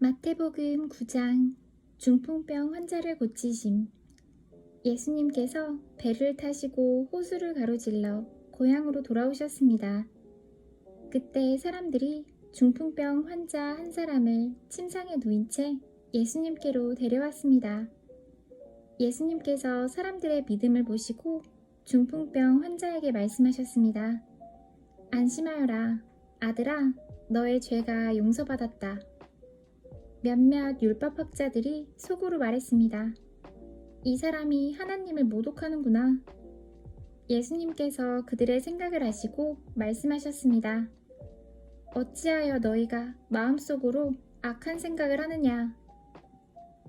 마태복음 9장 중풍병 환자를 고치심. 예수님께서 배를 타시고 호수를 가로질러 고향으로 돌아오셨습니다. 그때 사람들이 중풍병 환자 한 사람을 침상에 누인 채 예수님께로 데려왔습니다. 예수님께서 사람들의 믿음을 보시고 중풍병 환자에게 말씀하셨습니다. 안심하여라, 아들아, 너의 죄가 용서받았다. 몇몇 율법학자들이 속으로 말했습니다. 이 사람이 하나님을 모독하는구나. 예수님께서 그들의 생각을 아시고 말씀하셨습니다. 어찌하여 너희가 마음속으로 악한 생각을 하느냐.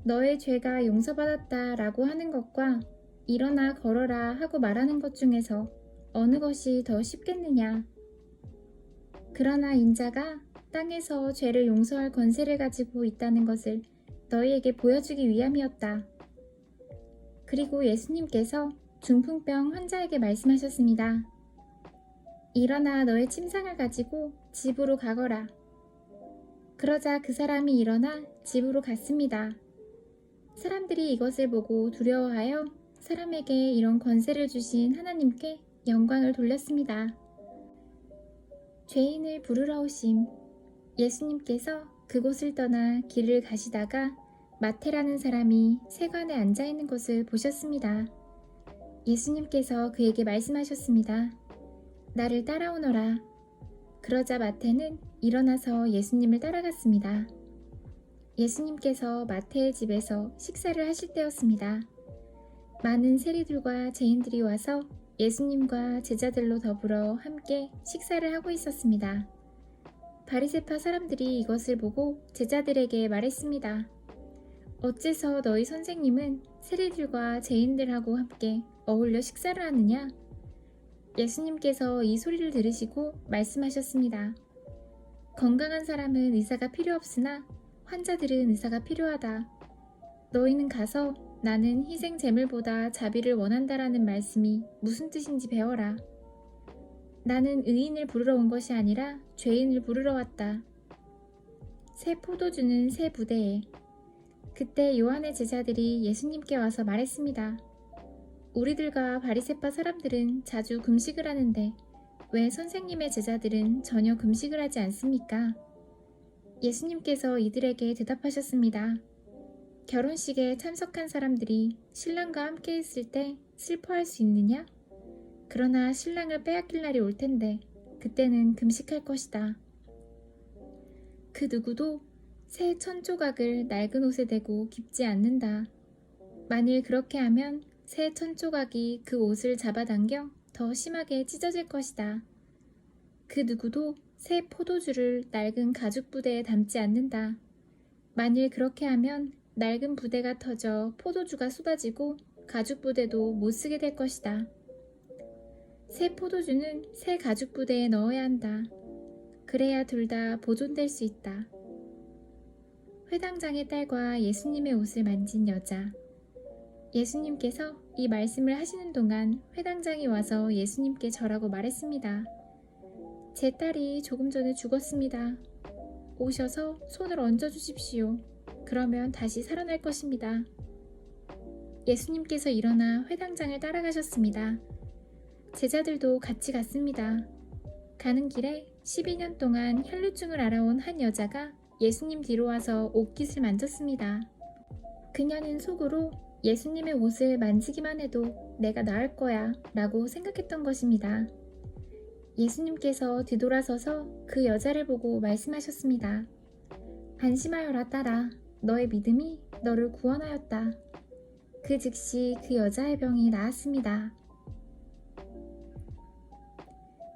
너의 죄가 용서받았다 라고 하는 것과 일어나 걸어라 하고 말하는 것 중에서 어느 것이 더 쉽겠느냐. 그러나 인자가 땅에서 죄를 용서할 권세를 가지고 있다는 것을 너희에게 보여주기 위함이었다. 그리고 예수님께서 중풍병 환자에게 말씀하셨습니다. 일어나 너의 침상을 가지고 집으로 가거라. 그러자 그 사람이 일어나 집으로 갔습니다. 사람들이 이것을 보고 두려워하여 사람에게 이런 권세를 주신 하나님께 영광을 돌렸습니다. 죄인을 부르러 오심. 예수님께서 그곳을 떠나 길을 가시다가 마태라는 사람이 세관에 앉아있는 것을 보셨습니다. 예수님께서 그에게 말씀하셨습니다. 나를 따라오너라. 그러자 마태는 일어나서 예수님을 따라갔습니다. 예수님께서 마태의 집에서 식사를 하실 때였습니다. 많은 세리들과 죄인들이 와서 예수님과 제자들로 더불어 함께 식사를 하고 있었습니다. 바리새파 사람들이 이것을 보고 제자들에게 말했습니다. 어째서 너희 선생님은 세리들과 죄인들하고 함께 어울려 식사를 하느냐? 예수님께서 이 소리를 들으시고 말씀하셨습니다. 건강한 사람은 의사가 필요 없으나 환자들은 의사가 필요하다. 너희는 가서 나는 희생 제물보다 자비를 원한다라는 말씀이 무슨 뜻인지 배워라. 나는 의인을 부르러 온 것이 아니라 죄인을 부르러 왔다. 새 포도주는 새 부대에. 그때 요한의 제자들이 예수님께 와서 말했습니다. 우리들과 바리새파 사람들은 자주 금식을 하는데 왜 선생님의 제자들은 전혀 금식을 하지 않습니까? 예수님께서 이들에게 대답하셨습니다. 결혼식에 참석한 사람들이 신랑과 함께 있을 때 슬퍼할 수 있느냐? 그러나 신랑을 빼앗길 날이 올 텐데 그때는 금식할 것이다. 그 누구도 새 천조각을 낡은 옷에 대고 깁지 않는다. 만일 그렇게 하면 새 천조각이 그 옷을 잡아당겨 더 심하게 찢어질 것이다. 그 누구도 새 포도주를 낡은 가죽 부대에 담지 않는다. 만일 그렇게 하면 낡은 부대가 터져 포도주가 쏟아지고 가죽 부대도 못 쓰게 될 것이다. 새 포도주는 새 가죽 부대에 넣어야 한다. 그래야 둘 다 보존될 수 있다. 회당장의 딸과 예수님의 옷을 만진 여자. 예수님께서 이 말씀을 하시는 동안 회당장이 와서 예수님께 절하고 말했습니다. 제 딸이 조금 전에 죽었습니다. 오셔서 손을 얹어주십시오. 그러면 다시 살아날 것입니다. 예수님께서 일어나 회당장을 따라가셨습니다. 제자들도 같이 갔습니다. 가는 길에 12년 동안 혈루증을 앓아온 한 여자가 예수님 뒤로 와서 옷깃을 만졌습니다. 그녀는 속으로 예수님의 옷을 만지기만 해도 내가 나을 거야 라고 생각했던 것입니다. 예수님께서 뒤돌아서서 그 여자를 보고 말씀하셨습니다. 안심하여라 딸아, 너의 믿음이 너를 구원하였다. 그 즉시 그 여자의 병이 나았습니다.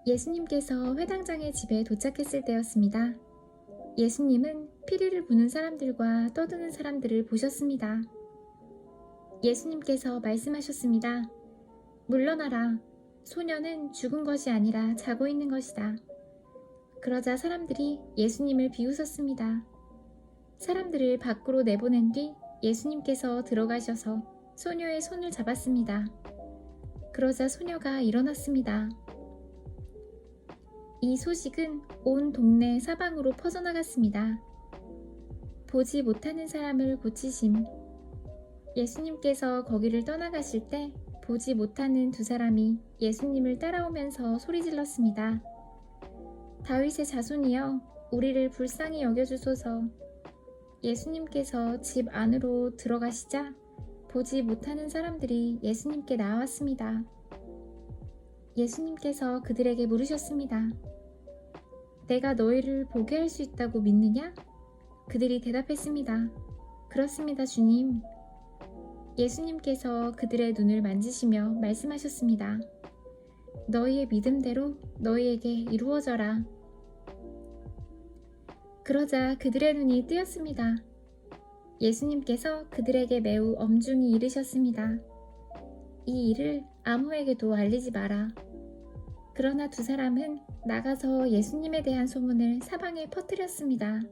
예수님께서 회당장의 집에 도착했을 때였습니다. 예수님은 피리를 부는 사람들과 떠드는 사람들을 보셨습니다. 예수님께서 말씀하셨습니다. 물러나라. 소녀는 죽은 것이 아니라 자고 있는 것이다. 그러자 사람들이 예수님을 비웃었습니다. 사람들을 밖으로 내보낸 뒤 예수님께서 들어가셔서 소녀의 손을 잡았습니다. 그러자 소녀가 일어났습니다. 이 소식은 온 동네 사방으로 퍼져나갔습니다. 보지 못하는 사람을 고치심. 예수님께서 거기를 떠나가실 때 보지 못하는 두 사람이 예수님을 따라오면서 소리질렀습니다. 다윗의 자손이여, 우리를 불쌍히 여겨주소서. 예수님께서 집 안으로 들어가시자 보지 못하는 사람들이 예수님께 나왔습니다. 예수님께서 그들에게 물으셨습니다. 내가 너희를 보게 할 수 있다고 믿느냐? 그들이 대답했습니다. 그렇습니다, 주님. 예수님께서 그들의 눈을 만지시며 말씀하셨습니다. 너희의 믿음대로 너희에게 이루어져라. 그러자 그들의 눈이 뜨였습니다. 예수님께서 그들에게 매우 엄중히 이르셨습니다. 이 일을 아무에게도 알리지 마라. 그러나 두 사람은 나가서 예수님에 대한 소문을 사방에 퍼뜨렸습니다.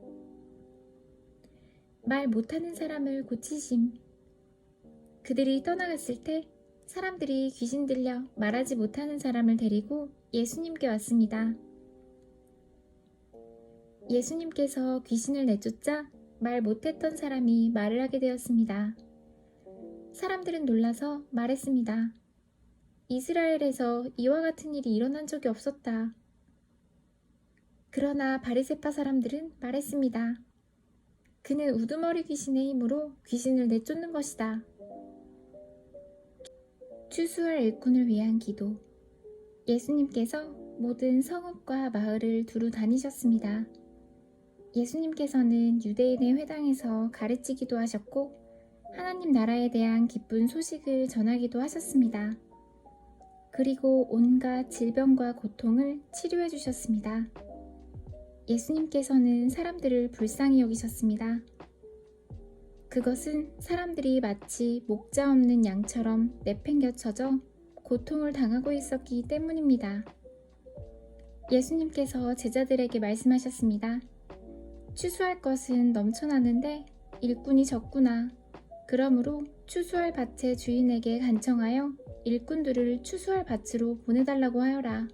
말 못하는 사람을 고치심. 그들이 떠나갔을 때 사람들이 귀신 들려 말하지 못하는 사람을 데리고 예수님께 왔습니다. 예수님께서 귀신을 내쫓자 말 못했던 사람이 말을 하게 되었습니다. 사람들은 놀라서 말했습니다. 이스라엘에서 이와 같은 일이 일어난 적이 없었다. 그러나 바리새파 사람들은 말했습니다. 그는 우두머리 귀신의 힘으로 귀신을 내쫓는 것이다. 추수할 일꾼을 위한 기도. 예수님께서 모든 성읍과 마을을 두루 다니셨습니다. 예수님께서는 유대인의 회당에서 가르치기도 하셨고 하나님 나라에 대한 기쁜 소식을 전하기도 하셨습니다. 그리고 온갖 질병과 고통을 치료해 주셨습니다. 예수님께서는 사람들을 불쌍히 여기셨습니다. 그것은 사람들이 마치 목자 없는 양처럼 내팽겨쳐져 고통을 당하고 있었기 때문입니다. 예수님께서 제자들에게 말씀하셨습니다. 추수할 것은 넘쳐나는데 일꾼이 적구나. 그러므로 추수할 밭의 주인에게 간청하여 일꾼들을 추수할 밭으로 보내달라고 하여라.